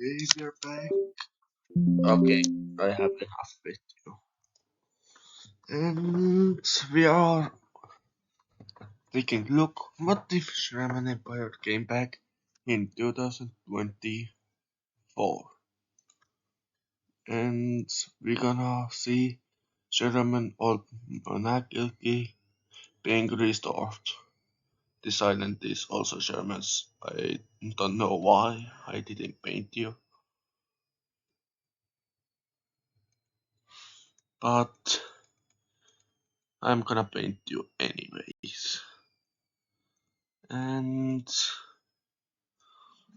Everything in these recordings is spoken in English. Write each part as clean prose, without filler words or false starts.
If you're back. Okay, I have enough with you. And we are taking a look what if Roman Empire came back in 2024. And we're gonna see Roman old monarchy being restored. This island is also German's. I don't know why I didn't paint you. But I'm gonna paint you anyways. And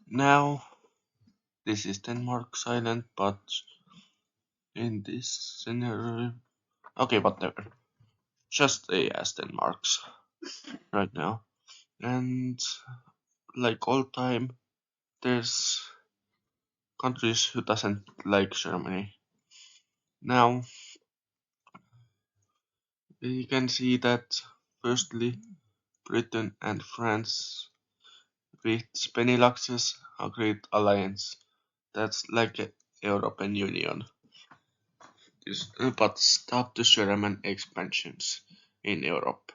now this is Denmark's island, but in this scenario, okay, whatever. Just stay as Denmark's right now. And like all time, there's countries who doesn't like Germany. Now we can see that firstly Britain and France with Benelux's a great alliance. That's like a European Union. But stop the German expansions in Europe.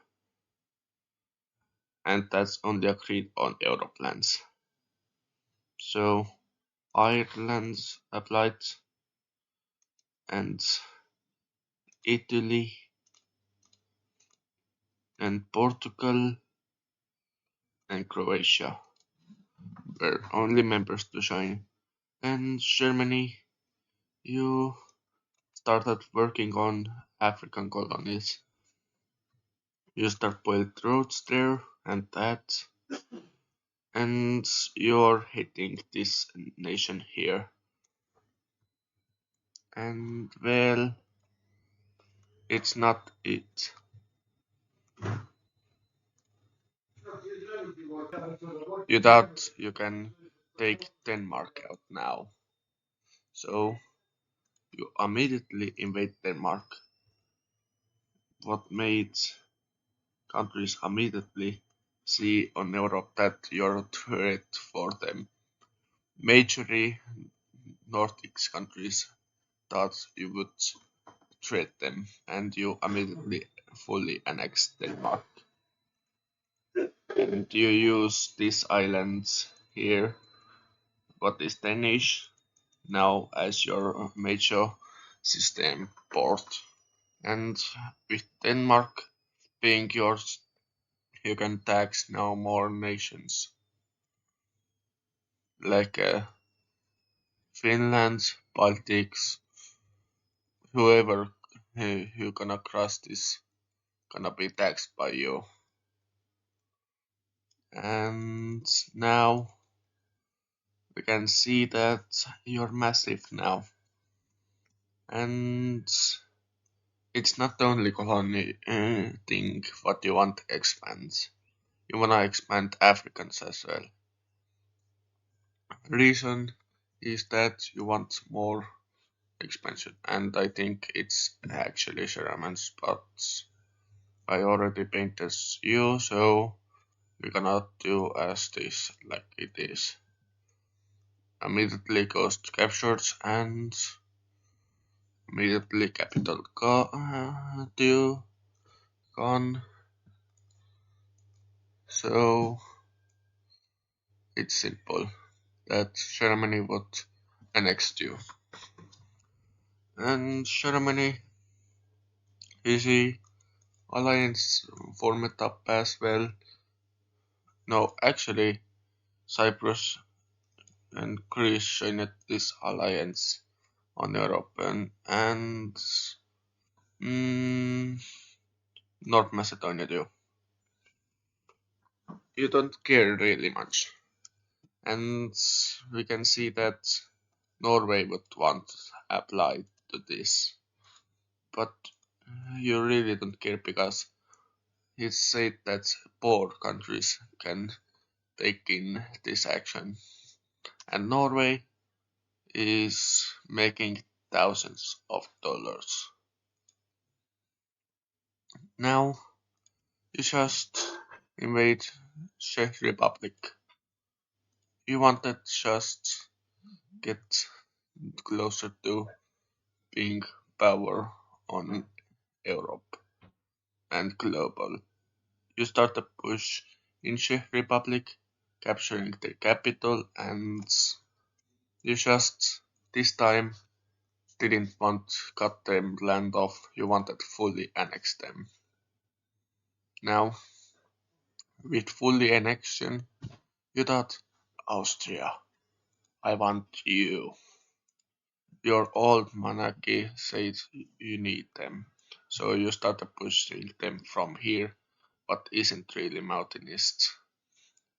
And that's only agreed on Europe lands. So Ireland's applied and Italy and Portugal and Croatia were only members to join. And Germany, you started working on African colonies. You start build roads there and that, and you're hitting this nation here. And well, it's not it. You thought you can take Denmark out now. So you immediately invade Denmark. What made countries immediately see on Europe that you're a threat for them. Majorly Nordic countries thought you would threat them, and you immediately fully annexed Denmark. And you use these islands here, what is Danish, now as your major system port. And with Denmark being yours, you can tax now more nations like Finland, Baltics, whoever who gonna cross this gonna be taxed by you. And now we can see that you're massive now. And it's not only colony thing what you want to expand. You wanna expand Africans as well. Reason is that you want more expansion, and I think it's actually Germans, but I already painted you, so we cannot do as this like it is. Immediately cost captured and immediately capital due gone. So it's simple that Germany would annex you. And Germany easy alliance formed up as well. No, actually Cyprus and Greece joined this alliance on European and mm, North Macedonia do. You don't care really much. And we can see that Norway would want to apply to this. But you really don't care because it's said that poor countries can take in this action. And Norway is making thousands of dollars. Now you just invade Czech Republic. You wanted just get closer to being power on Europe and global. You start a push in Czech Republic, capturing the capital, and you just this time didn't want cut them land off, you wanted fully annex them. Now, with fully annexion, you thought, Austria, I want you. Your old monarchy says you need them, so you started pushing them from here, but isn't really mountainist,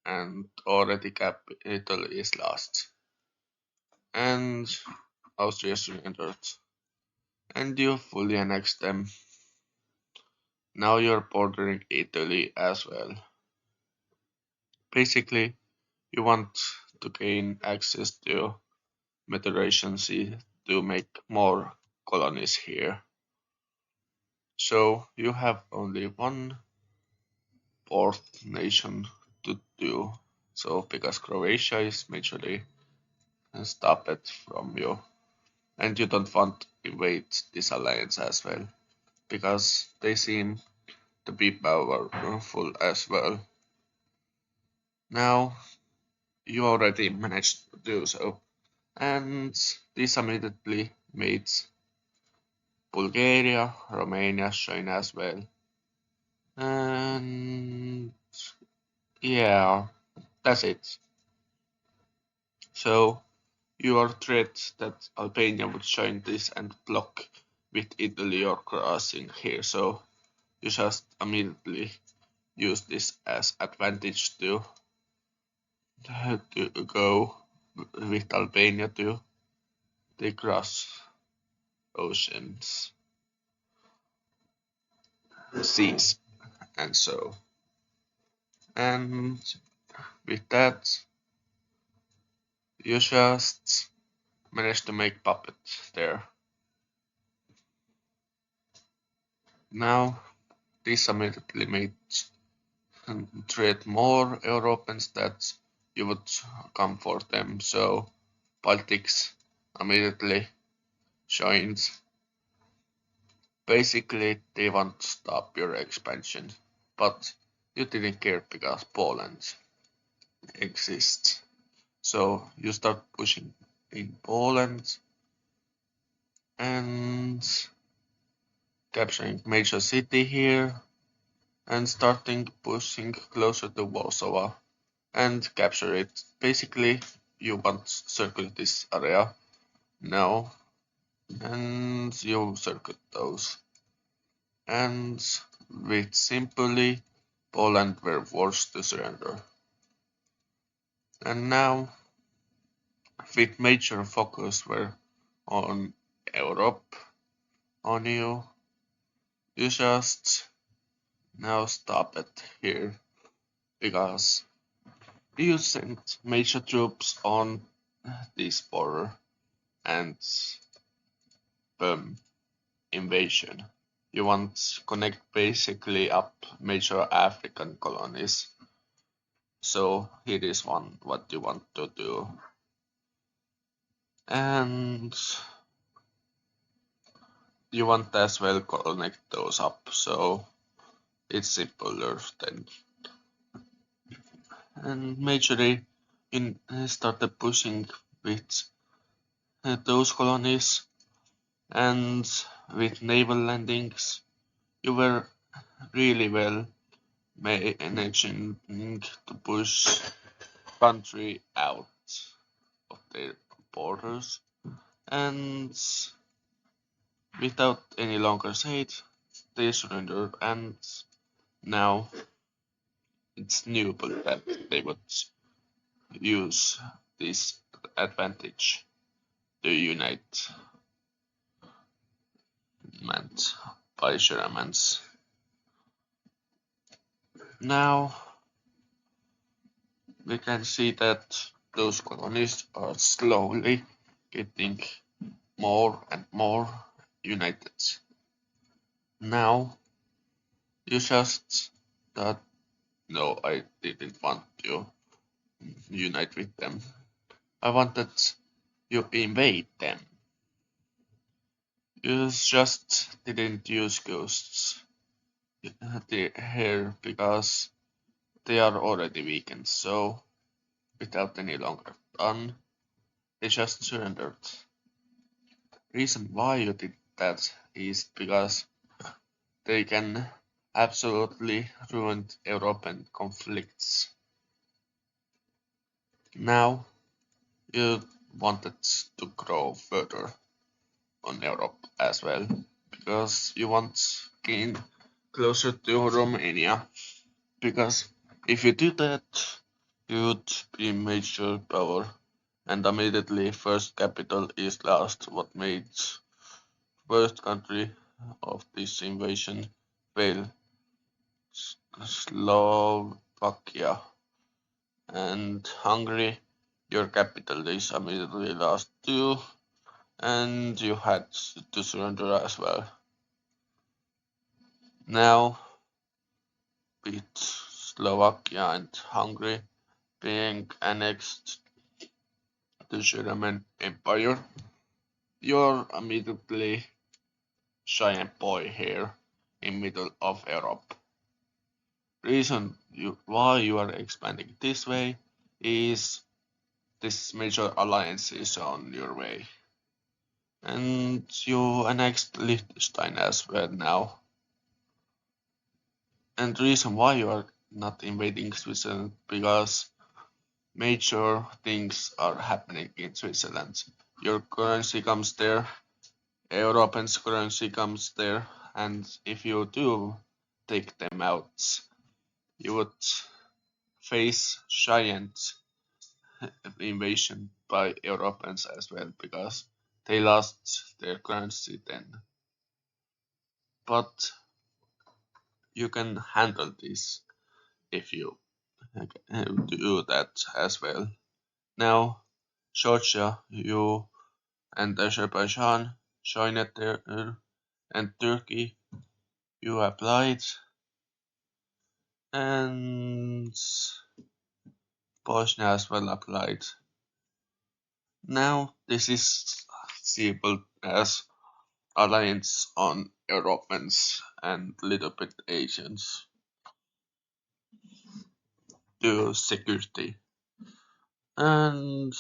and already capital is lost. And Austria surrendered, and you fully annexed them. Now you're bordering Italy as well. Basically, you want to gain access to Mediterranean Sea to make more colonies here. So you have only one fourth nation to do. So because Croatia is majorly stopped from you, and you don't want to invade this alliance as well, because they seem to be powerful as well. Now you already managed to do so, and this immediately made Bulgaria, Romania join as well. And yeah, that's it. So you are threat that Albania would join this and block with Italy or crossing here. So you just immediately use this as advantage to go with Albania to the cross oceans, seas, and so. And with that, you just managed to make puppet there. Now this immediately made trade more Europeans that you would come for them. So politics immediately joined. Basically, they want to stop your expansion, but you didn't care because Poland exists. So you start pushing in Poland and capturing major city here and starting pushing closer to Warsaw and capture it. Basically, you want to circle this area now, and you circle those. And with simply, Poland were forced to surrender. And now, with major focus were on Europe, on you just now stop it here because you sent major troops on this border and boom, invasion. You want to connect basically up major African colonies. So here is one what you want to do. And you want as well connect those up. So it's simpler then. And majorly in started pushing with those colonies and with naval landings. You were really well managing to push country out of their borders, and without any longer said, they surrendered, and now it's knowable that they would use this advantage to unite meant by Germans. Now we can see that those colonies are slowly getting more and more united. Now you just thought, no, I didn't want to unite with them. I wanted You invade them. You just didn't use ghosts here because they are already weakened, so without any longer done, they just surrendered. Reason why you did that is because they can absolutely ruin European conflicts. Now you wanted to grow further on Europe as well, because you want gain closer to Romania. Because if you do that, you'd be major power, and immediately first capital is lost. What made first country of this invasion fail? Slovakia and Hungary. Your capital is immediately lost too, and you had to surrender as well. Now, with Slovakia and Hungary being annexed to German Empire, you're immediately giant boy here in middle of Europe. Reason why you are expanding this way is this major alliance is on your way. And you annexed Liechtenstein as well now. And the reason why you are not invading Switzerland because major things are happening in Switzerland. Your currency comes there, European currency comes there, and if you do take them out, you would face giant invasion by Europeans as well because they lost their currency then. But you can handle this if you do that as well. Now, Georgia, you and Azerbaijan, China and Turkey, you applied, and Bosnia as well applied. Now, this is simple as alliance on Europeans and little bit Asians to security. And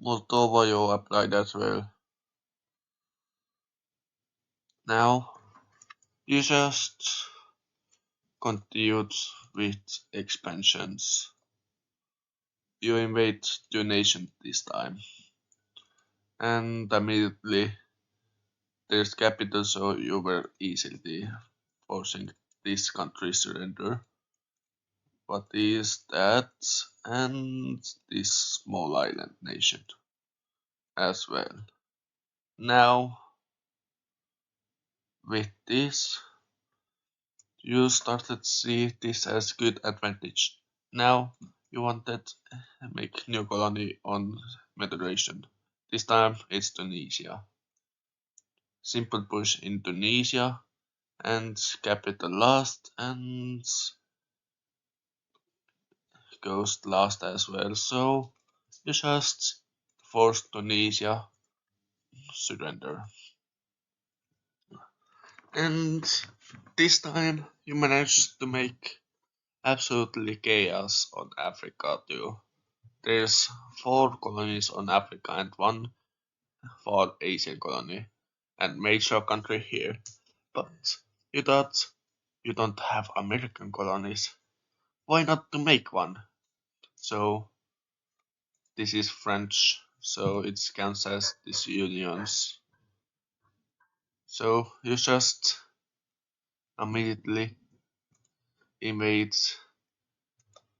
Moldova you applied as well. Now you just continued with expansions. You invade two nations this time. And immediately there's capital so you were easily forcing this country surrender. What is that? And this small island nation as well. Now, with this, you started to see this as good advantage. Now, you wanted to make new colony on Mediterranean. This time it's Tunisia. Simple push in Tunisia and capital last and coast last as well. So you just force Tunisia surrender. And this time you managed to make absolutely chaos on Africa too. There's four colonies on Africa and one for Asian colony and major country here. But you thought you don't have American colonies. Why not to make one? So this is French, so it counts as these unions. So you just immediately invade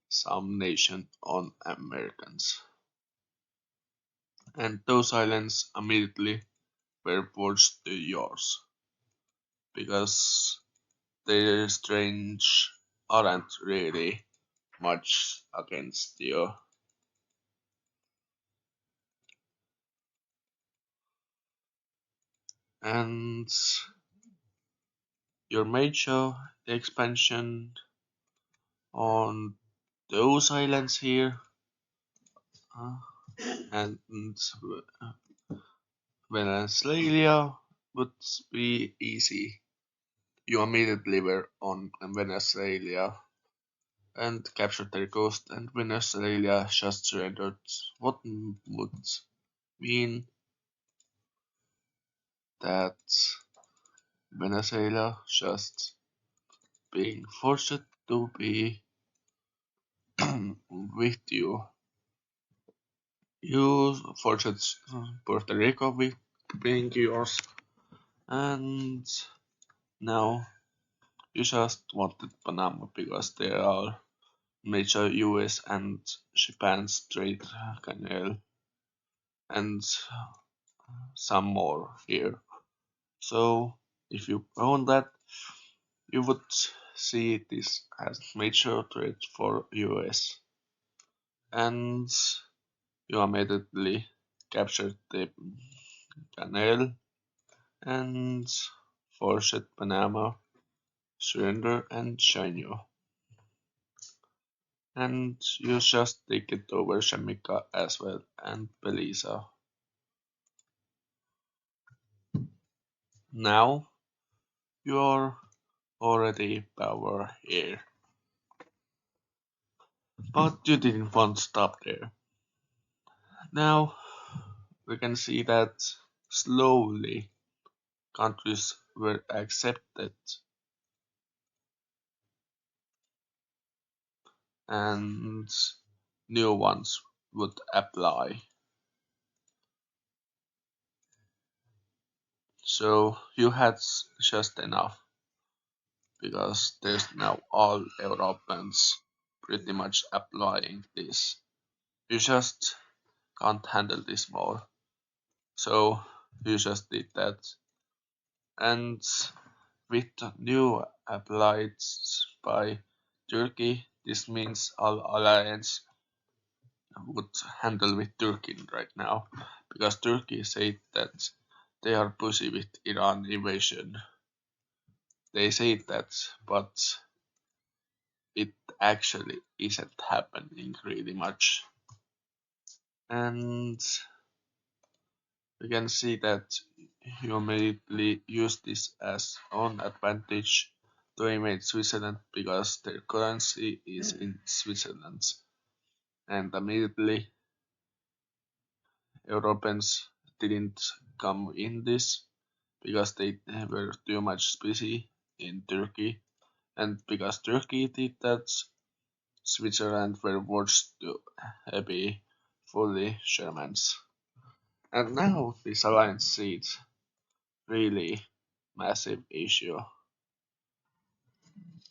some nation on Americans. And those islands immediately were forced to yours because their strange aren't really much against you. And your major expansion on those islands here, and Venezuela would be easy. You immediately were on Venezuela and captured their coast, and Venezuela just surrendered. What would mean that Venezuela just being forced to be with you. You forced Puerto Rico with being yours, and now you just wanted Panama because there are major US and Japan's trade canal and some more here. So if you own that, you would see this as major threat for US, and you immediately captured the canal and forced Panama surrender and join you. And you just take it over Jamaica as well and Belize. Now you're already power here. But you didn't want to stop there. Now we can see that slowly countries were accepted and new ones would apply. So you had just enough because there's now all Europeans pretty much applying this. You just can't handle this more. So you just did that. And with new applied by Turkey, this means all alliance would handle with Turkey right now because Turkey said that they are busy with Iran invasion. They say that, but it actually isn't happening really much. And we can see that you immediately use this as own advantage to invade Switzerland because their currency is in Switzerland. And immediately Europeans didn't come in this because they were too much busy in Turkey. And because Turkey did that, Switzerland were forced to be fully Germans. And now this alliance sees really massive issue.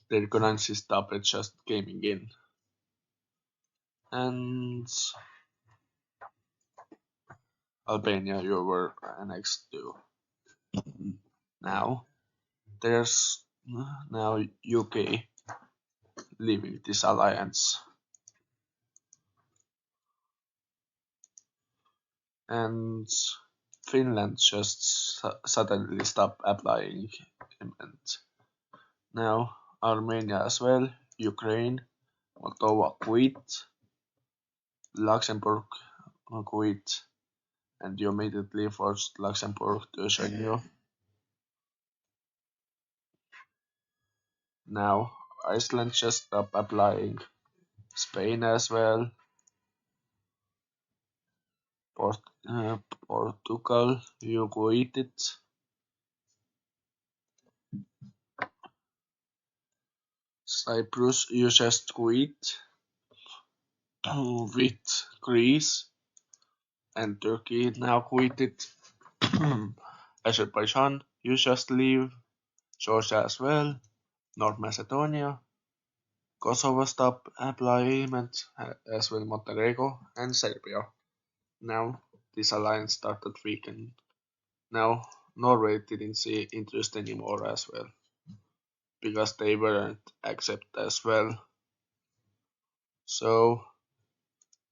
Their currency stopped just coming in. And Albania you were next to. Now there's now UK leaving this alliance. And Finland just suddenly stopped applying and now Armenia as well, Ukraine, Moldova quit, Luxembourg quit, and you immediately forced Luxembourg to join you. Now Iceland just stopped applying, Spain as well, Port- uh, Portugal, you quit it, Cyprus, you just quit, with Greece and Turkey now quit it. Azerbaijan, you just leave. Georgia as well. North Macedonia. Kosovo stopped employment as well Montenegro and Serbia. Now this alliance started weakening. Now Norway didn't see interest anymore as well because they weren't accepted as well. So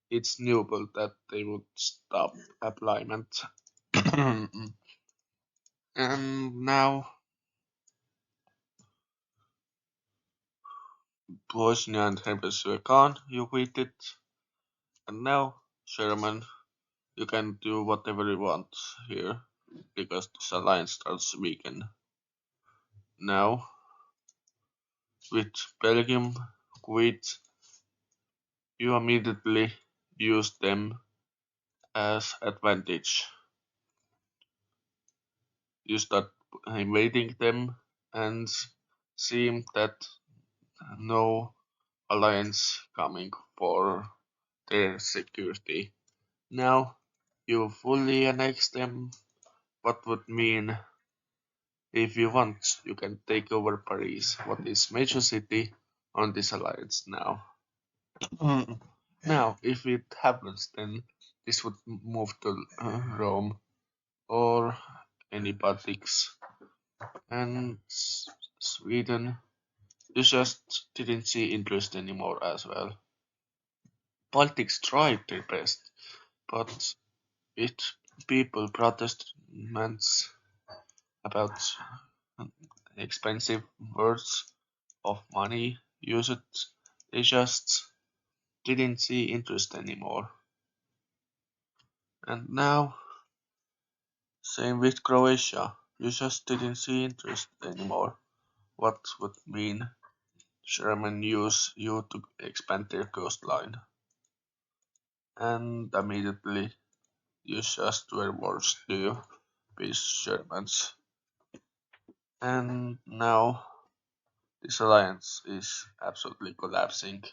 it's knowable that they would stop employment. And now Bosnia and Herzegovina, you quit it. And now, Sherman, you can do whatever you want here. because this alliance starts to weaken. Now, with Belgium quit, you immediately use them as advantage. You start invading them and seem that no alliance coming for their security. Now you fully annex them, what would mean if you want you can take over Paris, what is major city on this alliance now. Mm. Now if it happens then this would move to Rome or any Baltics and Sweden. You just didn't see interest anymore as well. Politics tried their best, but it people protestments about expensive words of money used. They just didn't see interest anymore. And now, same with Croatia. You just didn't see interest anymore. What would mean German use you to expand their coastline. And immediately you just were worse to peace Germans. And now this alliance is absolutely collapsing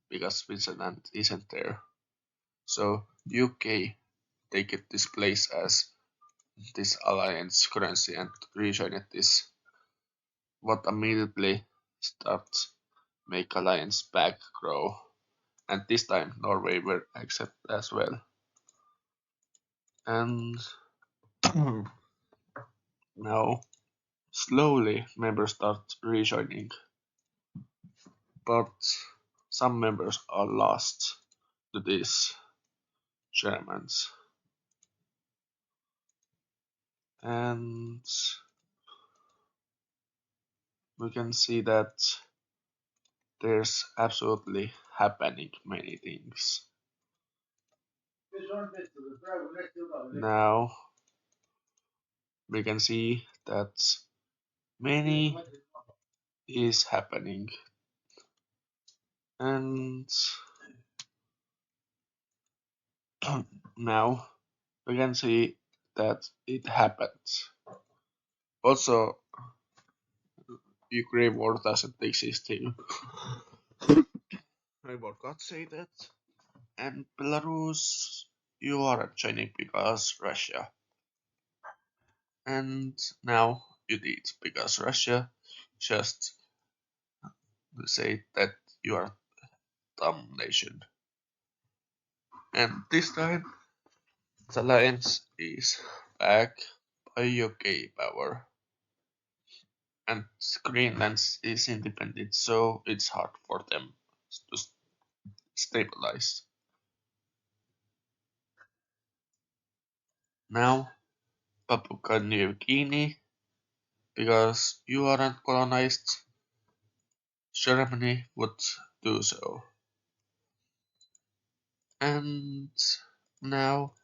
because Switzerland isn't there. So UK take it this place as this alliance currency and rejoin this. What immediately starts make alliance back grow. And this time Norway were accepted as well. And now slowly members start rejoining, but some members are lost to these Germans. And we can see that there's absolutely happening many things. Now we can see that many is happening and now we can see that it happens. Also, Ukraine war doesn't exist here. I forgot to say that. And Belarus, you aren't joining because Russia. And now you did because Russia just say that you are dumb nation. And this time the alliance is back by UK power. And Greenland is independent, so it's hard for them to stabilize. Now Papua New Guinea, because you aren't colonized, Germany would do so. And now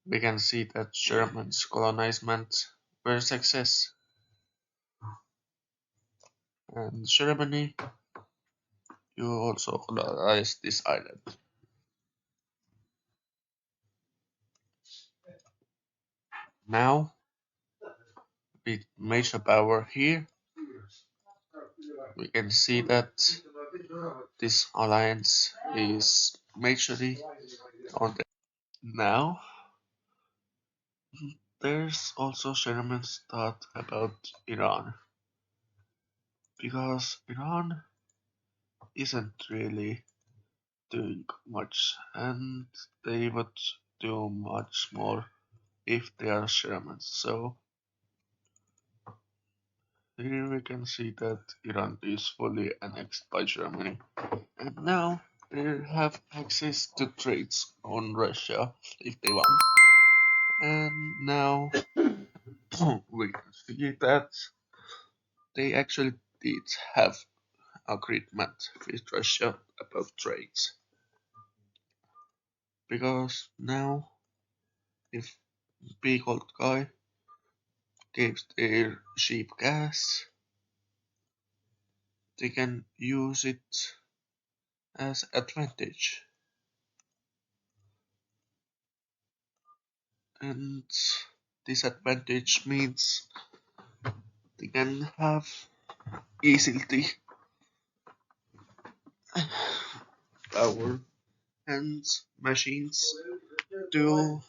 we can see that Germans' colonizement were a success. And Germany, you also colonized this island. Now, with major power here, we can see that this alliance is majorly on the now. There's also Germans thought about Iran because Iran isn't really doing much and they would do much more if they are Germans. So here we can see that Iran is fully annexed by Germany. And now they have access to trades on Russia if they want. And now we can see that they actually did have agreement with Russia about trades. Because now if big old guy gives their sheep gas. They can use it as advantage. And disadvantage means they can have easily power and machines to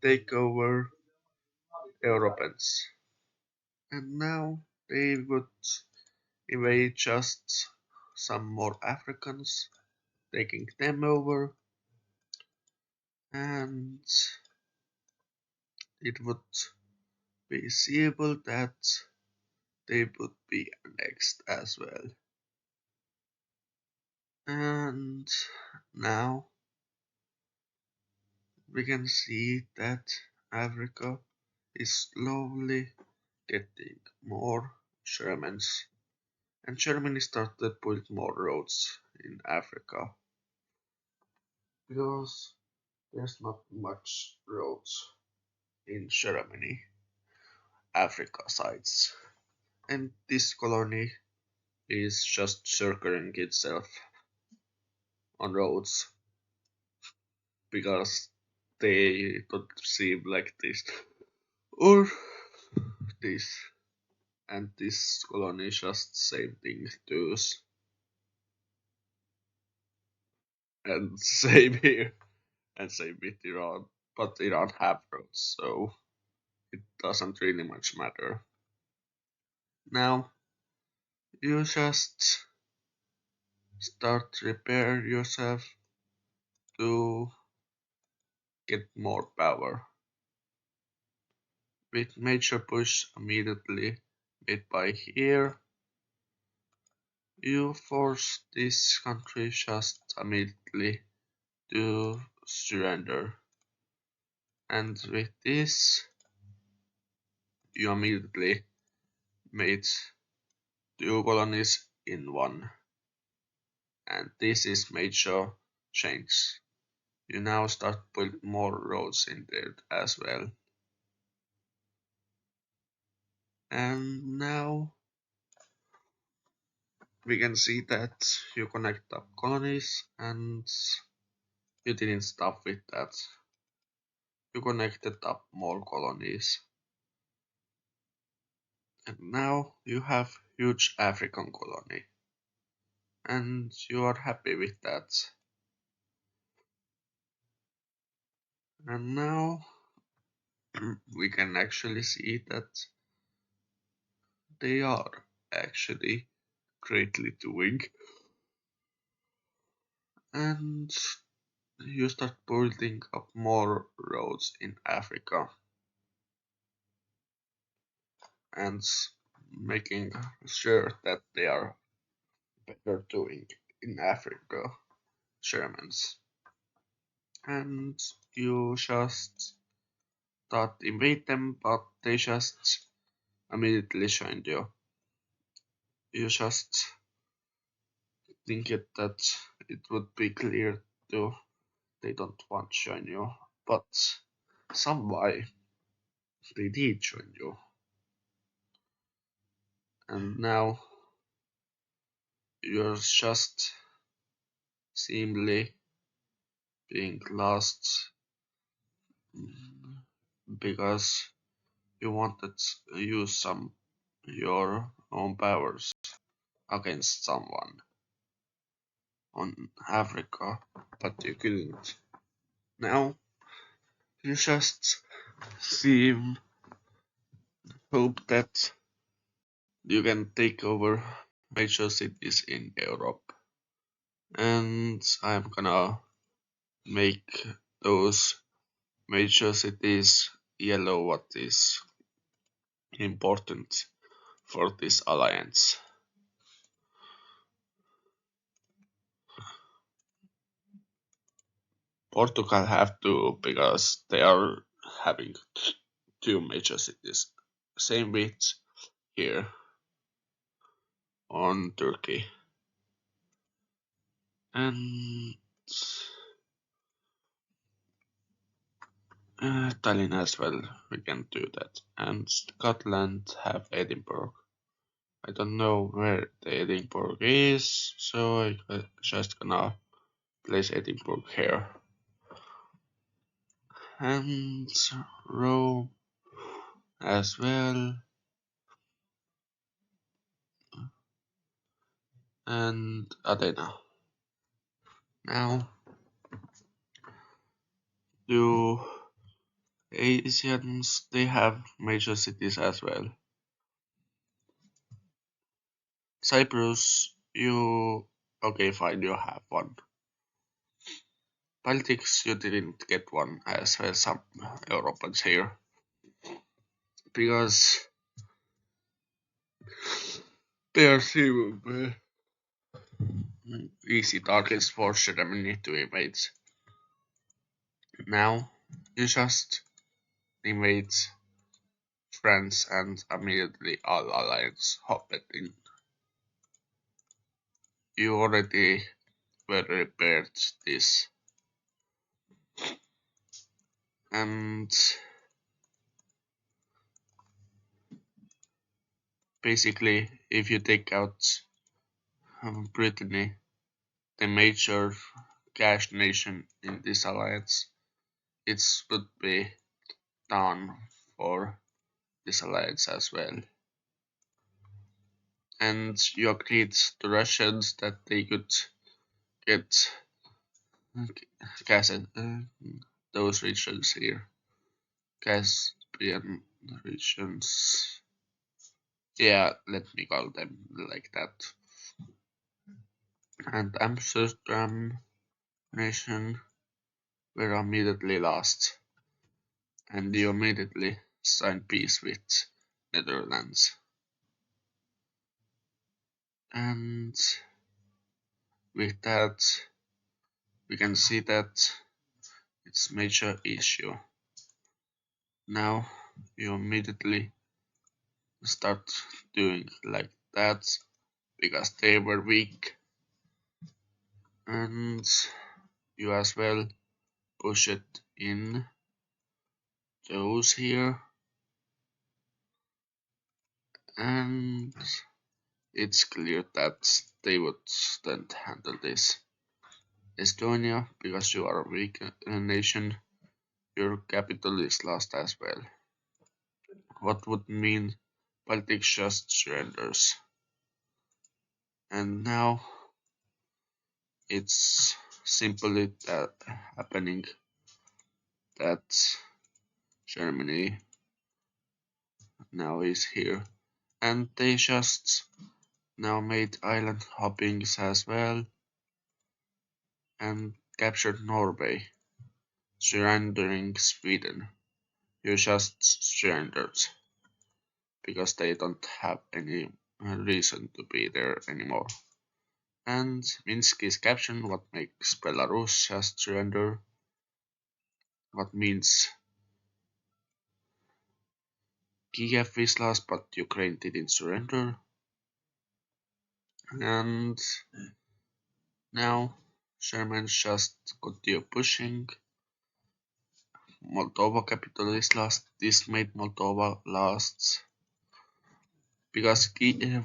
take over Europeans. And now they would invade just some more Africans, taking them over, and it would be seeable that they would be annexed as well. And now we can see that Africa is slowly getting more Germans, and Germany started to build more roads in Africa because there's not much roads in Germany, Africa sides, and this colony is just circling itself on roads because they don't seem like this or this, and this colony just same thing to us, and same here, and same with Iran, but Iran have roads, so it doesn't really much matter. Now you just start repair yourself to get more power. With major push immediately made by here, you force this country just immediately to surrender. And with this, you immediately made two colonies in one. And this is major change. You now start build more roads in there as well. And now we can see that you connect up colonies and you didn't stop with that. You connected up more colonies. And now you have huge African colony. And you are happy with that. And now we can actually see that they are actually greatly doing. And you start building up more roads in Africa and making sure that they are better doing in Africa, Germans. And you just start invade them, but they just immediately joined you. You just think that it would be clear to they don't want to join you, but some why they did join you. And now you're just seemingly being lost because you wanted to use some your own powers against someone on Africa, but you couldn't. Now you just seem hope that you can take over major cities in Europe, and I'm gonna make those major cities yellow, what is important for this alliance. Portugal have to because they are having two major cities. Same with here on Turkey. And Tallinn as well, we can do that. And Scotland have Edinburgh. I don't know where the Edinburgh is, so I just gonna place Edinburgh here. And Rome as well. And Athena. Now, do Asians, they have major cities as well. Cyprus, you... Okay, fine, you have one. Baltics, you didn't get one as well, some Europeans here. Because they are easy targets for Germany to invade. Now, you just invade France and immediately all alliance hopped in. You already were prepared this. And basically, if you take out Brittany, the major cash nation in this alliance, it would be done for this alliance as well. And you agreed to Russians that they could get gas those regions here, Caspian regions. Yeah, let me call them like that. And Amsterdam nation were immediately lost, and you immediately signed peace with Netherlands. And with that, we can see that it's major issue. Now you immediately start doing like that because they were weak, and you as well push it in those here, and it's clear that they wouldn't handle this. Estonia, because you are a weak nation, your capital is lost as well. What would mean Baltic just surrenders. And now it's simply that happening that Germany now is here. And they just now made island hoppings as well and captured Norway, surrendering Sweden. You just surrendered because they don't have any reason to be there anymore. And Minsk is captured, what makes Belarus just surrender, what means Kiev is lost but Ukraine didn't surrender. And now Germans just continue pushing. Moldova capital is lost. This made Moldova last. Because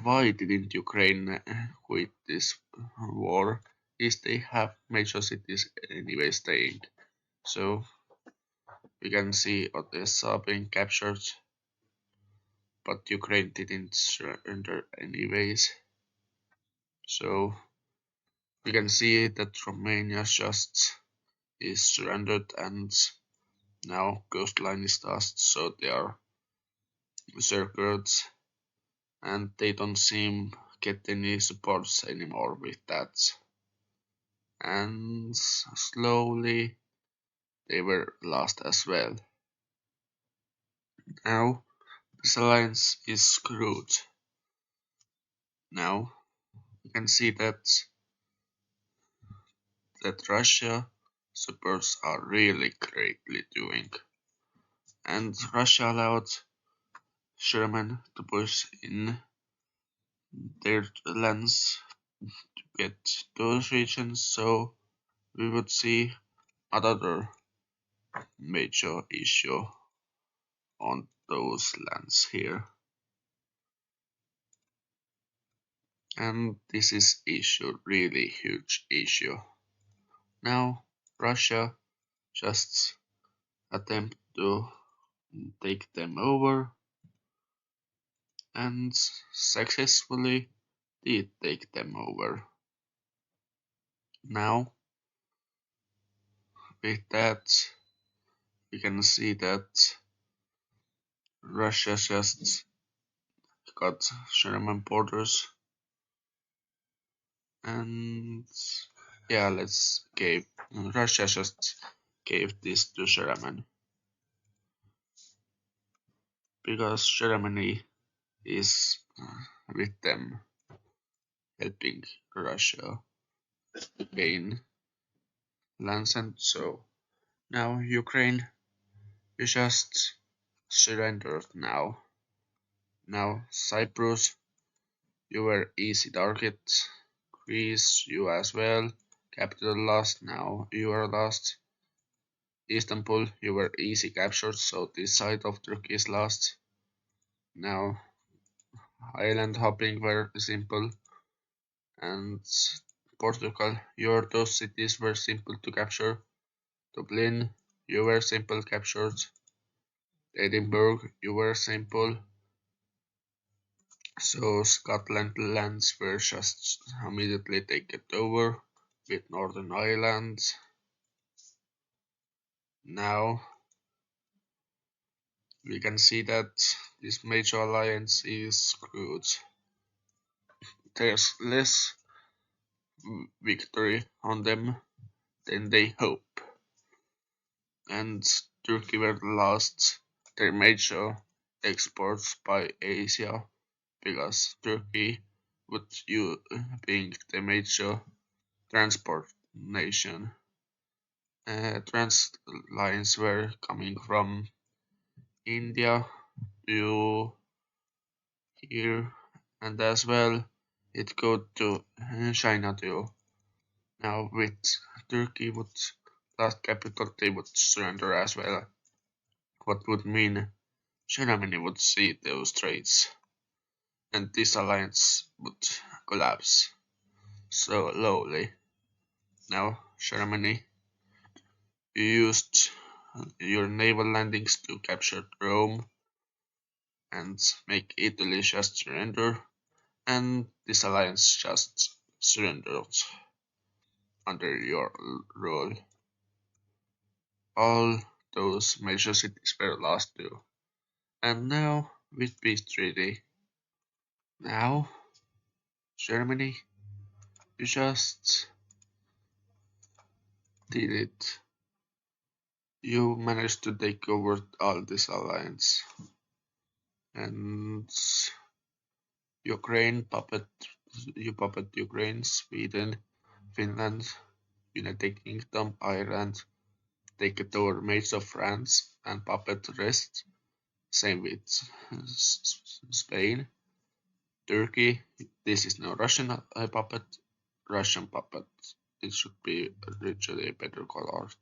why didn't Ukraine quit this war? Is they have major cities anyway staying. So we can see Odessa being captured, but Ukraine didn't surrender anyways. So we can see that Romania just is surrendered and now coastline is lost, so they are circled and they don't seem get any supports anymore with that. And slowly they were lost as well. Now this alliance is screwed. Now you can see that Russia supports are really greatly doing. And Russia allowed Sherman to push in their lands to get those regions, so we would see another major issue on those lands here. And this is really huge issue. Now Russia just attempt to take them over and successfully did take them over. Now with that we can see that Russia just got German borders, and yeah, let's give Russia just gave this to Germany because Germany is with them helping Russia gain lands, and so now Ukraine is just surrendered now. Now Cyprus, you were easy target. Greece, you as well. Capital lost, now you are lost. Istanbul, you were easy captured, so this side of Turkey is lost. Now island hopping were simple, and Portugal, those cities were simple to capture. Dublin, you were simple captured. Edinburgh, you were simple. So Scotland lands were just immediately taken over with Northern Ireland. Now we can see that this major alliance is screwed. There's less victory on them than they hope, and Turkey were lost their major exports by Asia because Turkey would you being the major transport nation. Trans lines were coming from India to here, and as well it go to China too. Now with Turkey would last capital, they would surrender as well, what would mean Germany would see those trades, and this alliance would collapse slowly. Now Germany, you used your naval landings to capture Rome and make Italy just surrender, and this alliance just surrendered under your rule. All those major cities were lost too. And now with peace treaty, now Germany, you just did it. You managed to take over all this alliance, and Ukraine puppet Ukraine, Sweden, Finland, United Kingdom, Ireland, take it over mates of France and puppet rest. Same with Spain, Turkey. This is no Russian puppet, Russian puppet. It should be richly better colored.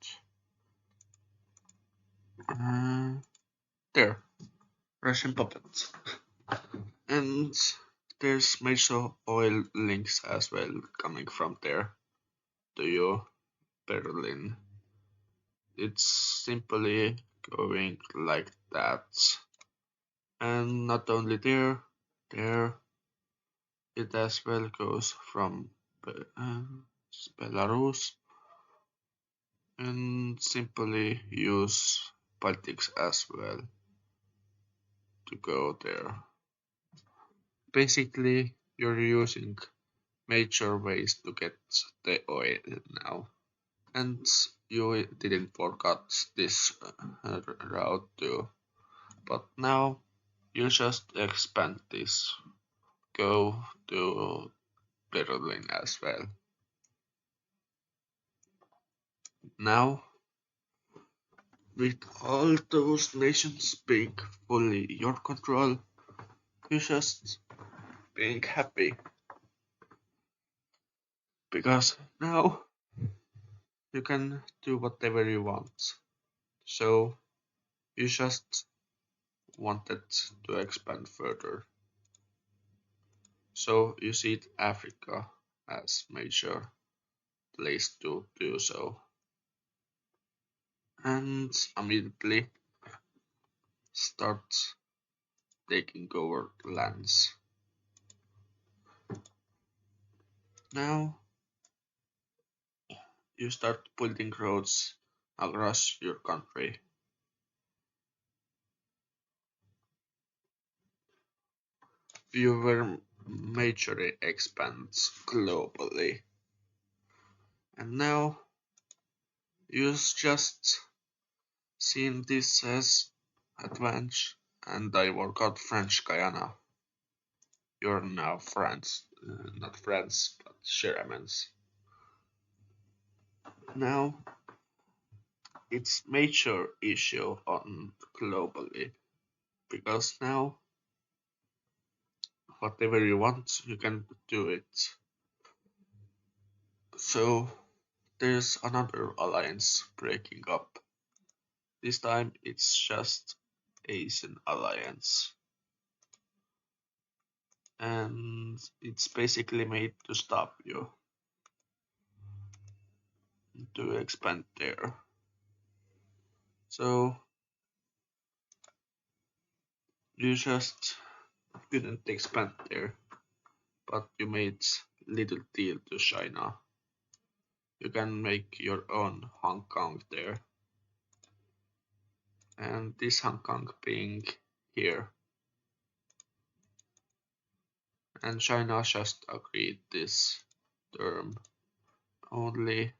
There, Russian puppet. And there's major oil links as well coming from there to you, Berlin. It's simply going like that. And not only there it as well goes from Belarus, and simply use politics as well to go there. Basically, you're using major ways to get the oil now, and you didn't forget this route too. But now you just expand this, go to Berlin as well. Now, with all those nations being fully your control, you just being happy. Because now you can do whatever you want. So you just wanted to expand further. So you see Africa as major place to do so. And immediately start taking over lands. Now you start building roads across your country. You were majorly expands globally. And now you just seen this as advantage and I work out French Guyana. You're now friends, not friends, but Shermans. Now it's major issue on globally because now whatever you want you can do it. So there's another alliance breaking up. This time it's just Asian alliance. And it's basically made to stop you to expand there. So you just couldn't expand there, but you made little deal to China. You can make your own Hong Kong there. And this Hong Kong being here. And China just agreed this term only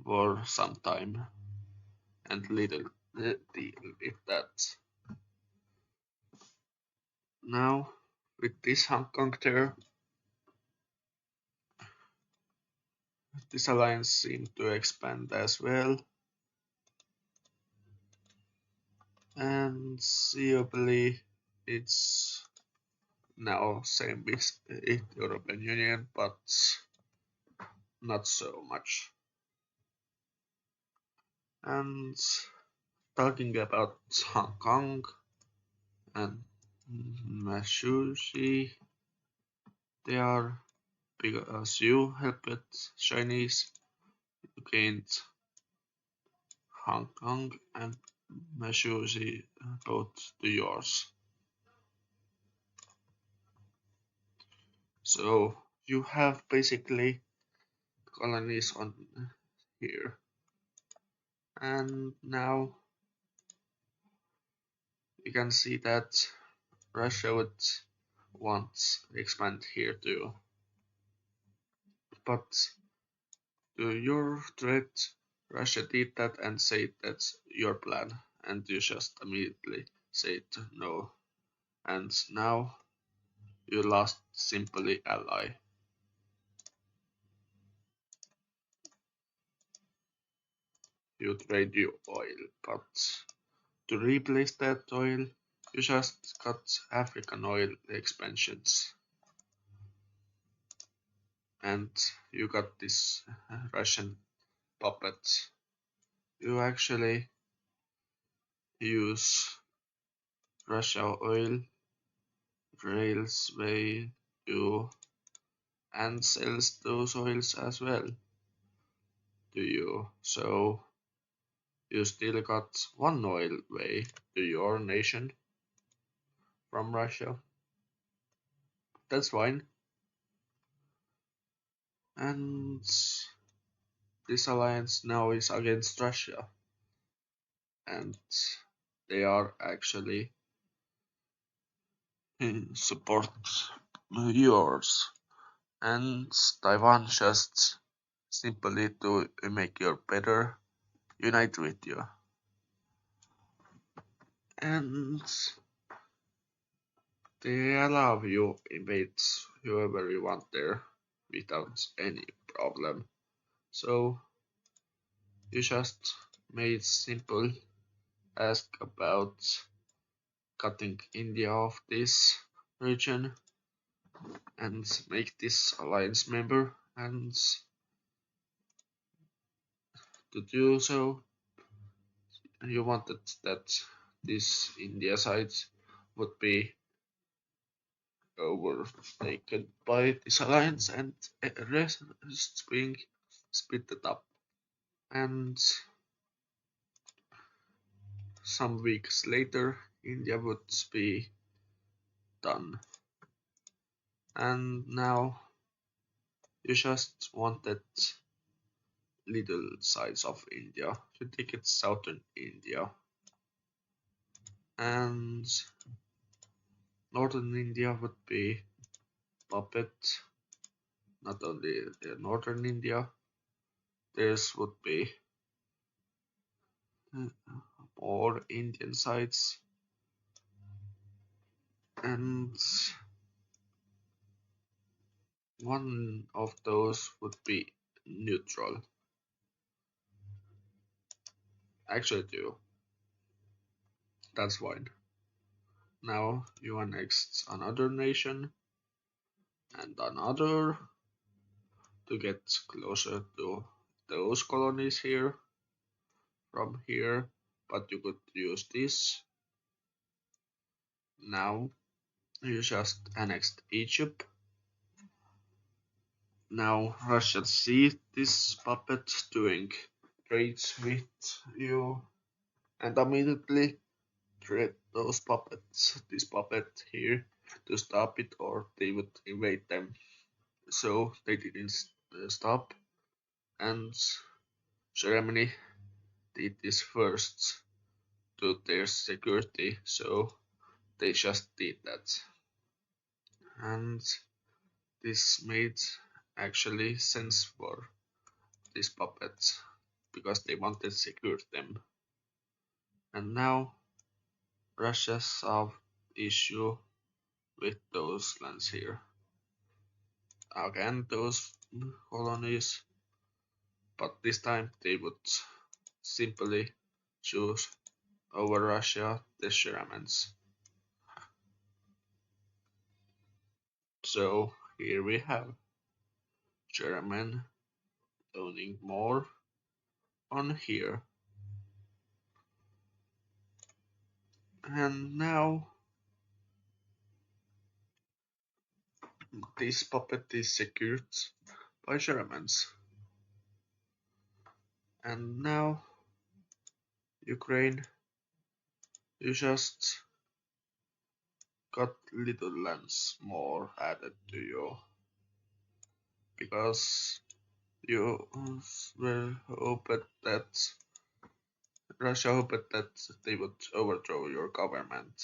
for some time and little deal with that. Now with this Hong Kong there, this alliance seemed to expand as well. And seeably it's now same with the European Union, but not so much. And talking about Hong Kong and Mashushi, they are because you helped Chinese to gain Hong Kong and Mashushi both to yours. So you have basically colonies on here. And now you can see that Russia would want to expand here too. But to your threat, Russia did that and said that's your plan, and you just immediately said no. And now you lost simply ally. You trade your oil, but to replace that oil, you just got African oil expansions. And you got this Russian puppet. You actually use Russia oil railway to and sells those oils as well to you. So you still got one oil way to your nation from Russia. That's fine. And this alliance now is against Russia. And they are actually in support yours. And Taiwan just simply to make you better unite with you. And they allow you invade whoever you want there without any problem. So you just made simple ask about cutting India off this region and make this alliance member, and to do so you wanted that this India side would be overtaken by this alliance and rest being split up. And some weeks later, India would be done. And now you just wanted little sides of India. You take it southern India. And northern India would be puppet. Not only northern India, this would be more Indian sides. And one of those would be neutral. Actually, two. That's fine. Now you annex another nation and another to get closer to those colonies here from here, but you could use this. Now you just annexed Egypt. Now Russia sees this puppet doing trades with you and immediately threat those puppets, this puppet here, to stop it or they would invade them. So they didn't stop, and Germany did this first to their security, so they just did that. And this made actually sense for these puppets because they wanted to secure them. And now Russia solved issue with those lands here. Again, those colonies, but this time they would simply choose over Russia the Germans. So here we have German owning more on here. And now this puppet is secured by Germans. And now Ukraine, you just got little lands more added to you because you were hoped that Russia hoped that they would overthrow your government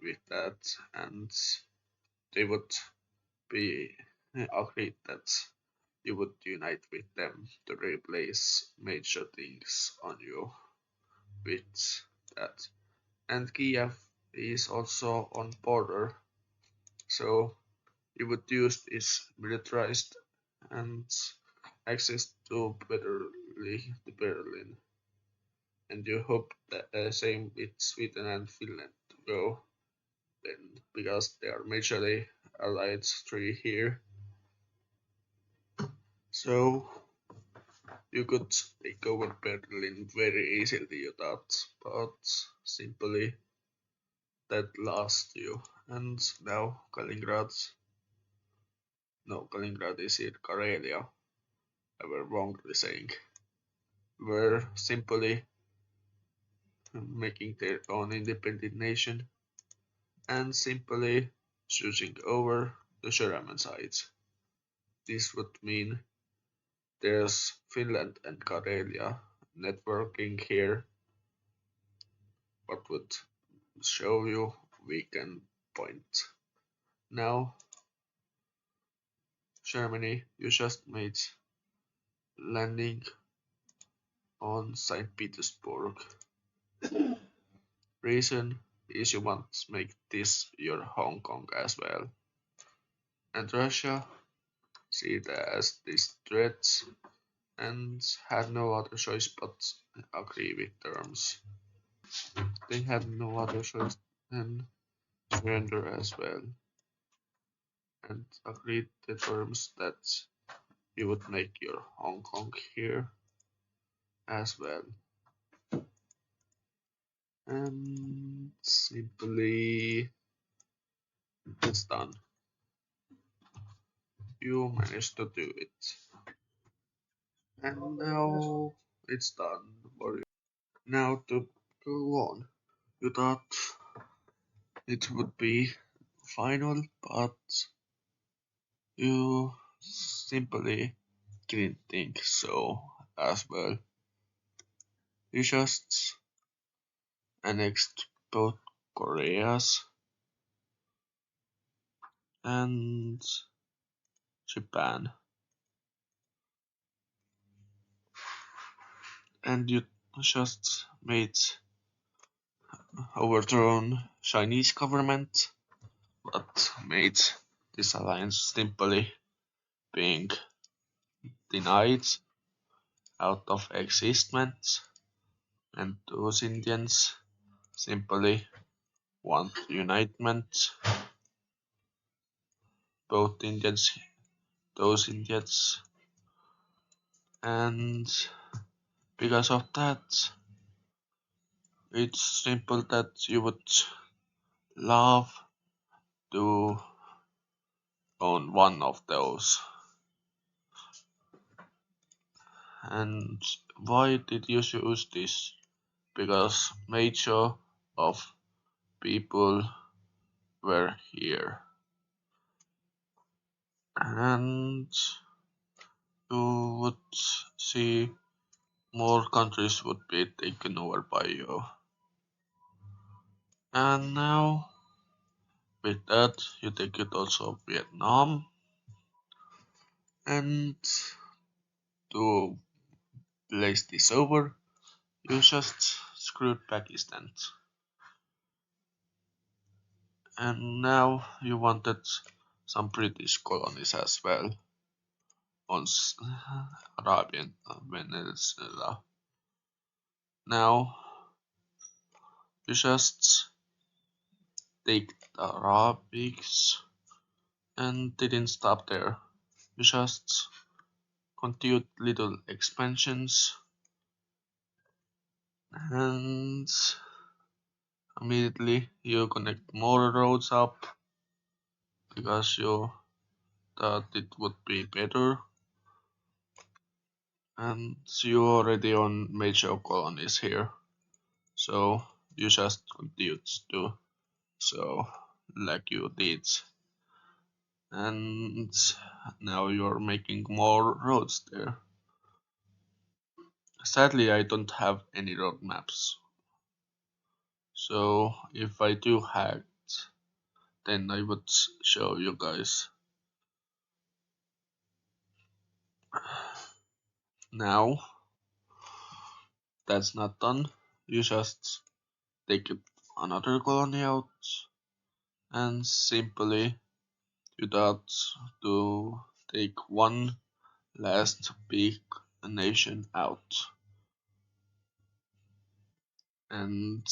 with that, and they would be agreed that you would unite with them to replace major things on you with that. And Kiev is also on border, so you would use this militarized and access to Berlin, and you hope that the same with Sweden and Finland to go then because they are majorly allied three here. So you could take over Berlin very easily, you thought, but simply that lost you. And now Kaliningrad, no, Kaliningrad is in Karelia, I were wrongly saying, were simply making their own independent nation and simply choosing over the German side. This would mean there's Finland and Karelia networking here, what would show you weaken point. Now, Germany, you just made landing on St. Petersburg. Reason is you want to make this your Hong Kong as well. And Russia see it as this threat and had no other choice but agree with terms. They had no other choice than surrender as well and agreed the terms that you would make your Hong Kong here as well. and simply it's done. You managed to do it. And now it's done for you. Now to go on. You thought it would be final, but you simply didn't think so as well. You just annexed both Koreas and Japan, and you just made overthrown Chinese government, but made this alliance simply being denied out of existence, and those Indians simply want unitement. Both Indians, those Indians, and because of that, it's simple that you would love to own one of those. And why did you choose this? Because major of people were here, and you would see more countries would be taken over by you. And now with that, you take it also Vietnam, and to place this over, you just screwed Pakistan. And now you wanted some British colonies as well on Arabian Peninsula. Now you just take the Arabics and didn't stop there. You just continued little expansions and immediately you connect more roads up because you thought it would be better, and you already own major colonies here, so you just continued to so like you did, and now you're making more roads there. Sadly, I don't have any road maps, so if I do hack, then I would show you guys. Now that's not done. You just take another colony out and simply you thought to take one last big nation out, and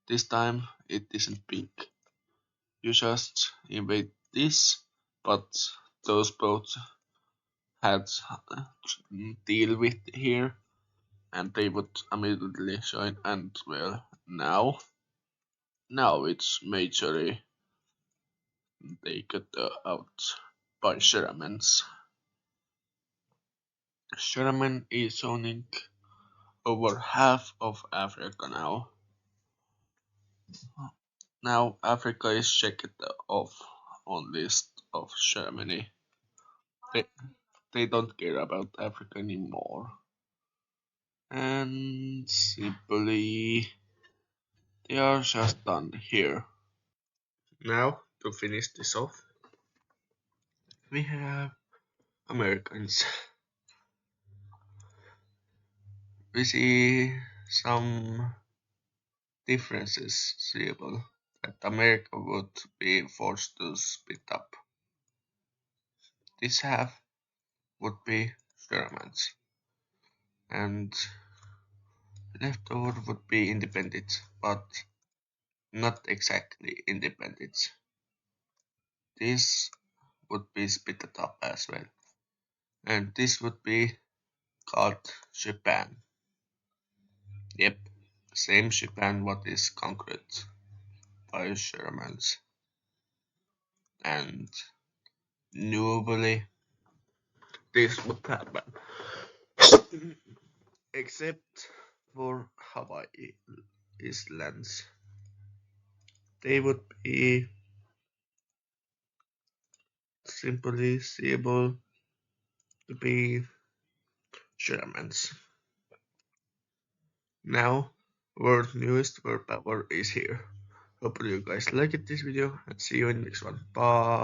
this time it isn't big. You just invade this, but those both had deal with here, and they would immediately join. And well, now it's majorly taken out by Shermans. Sherman is owning over half of Africa now. Now Africa is checked off on list of Germany. They, they don't care about Africa anymore. And simply they are just done here. Now to finish this off, we have Americans. We see some differences seeable that America would be forced to split up. This half would be Germans, and leftover would be independent, but not exactly independent. This would be split up as well, and this would be called Japan. Yep, same ship and what is conquered by Germans. And nobly this would happen. Except for Hawaii Islands. They would be simply able to be Germans. Now, world newest world power is here. Hope you guys liked this video and see you in the next one. Bye.